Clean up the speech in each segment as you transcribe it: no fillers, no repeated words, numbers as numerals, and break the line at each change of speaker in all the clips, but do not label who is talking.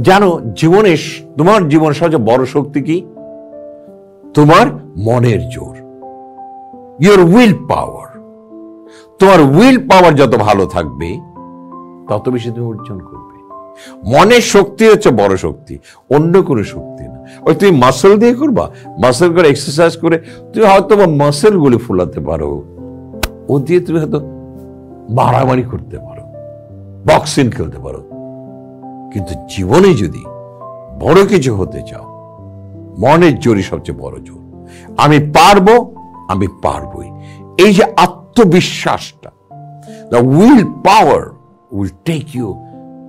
জানো জীবনে তোমার জীবনের সবচেয়ে বড় শক্তি কি? তোমার মনের জোর, ইয়োর উইল পাওয়ার। তোমার উইল পাওয়ার যত ভালো থাকবে তত বেশি তুমি অর্জন করবে। মনের শক্তি হচ্ছে বড় শক্তি, অন্য কোনো শক্তি না। ওই তুমি মাসল দিয়ে করবা, মাসল করে এক্সারসাইজ করে তুমি হয়তো মাসল গুলি ফুলাতে পারো, ও দিয়ে তুমি হয়তো মারামারি করতে পারো, বক্সিং খেলতে পারো। কিন্তু জীবনে যদি বড় কিছু হতে চাও, মনের জোরই সবচেয়ে বড় জোর। আমি পারবো, আমি পারবই, এই যে আত্মবিশ্বাসটা, the will power will take you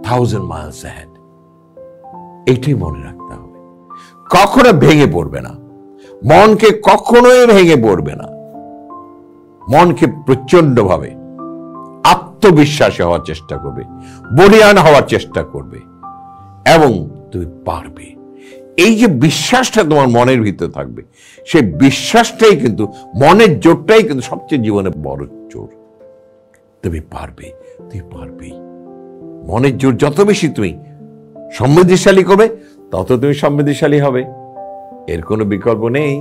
1000 miles ahead, এটাই মনে রাখতে হবে। কখনো ভেঙে পড়বে না, মনকে কখনোই ভেঙে পড়বে না। মনকে প্রচন্ড ভাবে আত্মবিশ্বাসী হওয়ার চেষ্টা করবে, বলিয়ান হওয়ার চেষ্টা করবে, এবং তুমি পারবে। এই যে বিশ্বাসটা তোমার মনের ভিতরে থাকবে, সেই বিশ্বাসটাই কিন্তু, মনের জোরটাই কিন্তু সবচেয়ে জীবনে বড় জোর। তুমি পারবে, তুমি পারবেই। মনের জোর যত বেশি তুমি সমৃদ্ধিশালী করবে, তত তুমি সমৃদ্ধিশালী হবে, এর কোনো বিকল্প নেই।